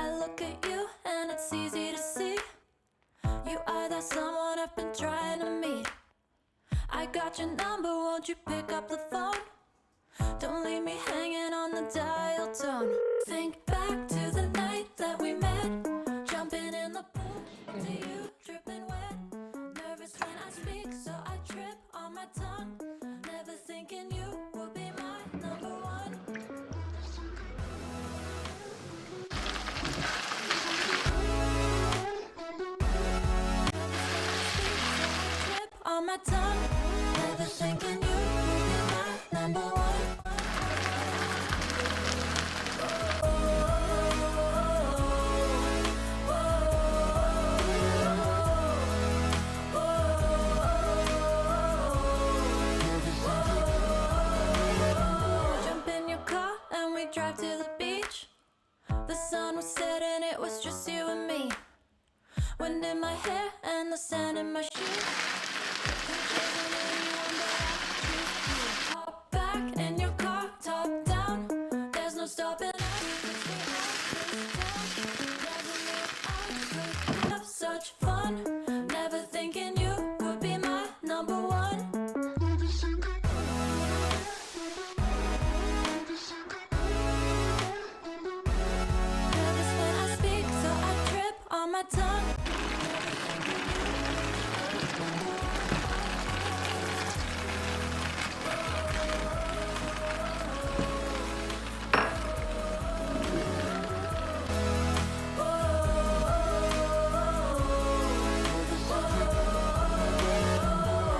I look at you and it's easy to see. You are that someone I've been trying to meet. I got your number, won't you pick up the phone? Don't leave me hanging on the dial tone. Think back to the night that we met, jumping in the pool to you, dripping wet. Nervous when I speak, so I trip on my tongue. Never thinking you would be my number one. On my tongue, never thinking you would be my number one. Jump in your car and we drive to the beach. The sun was setting, it was just you and me. Wind in my hair and the sand in my shoes. Hop back in your car, top down. There's no stopping us. Have such fun. Never thinking you would be my number one. Nervous when I speak, so I trip on my tongue.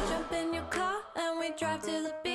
Jump in your car and we drive to the beach.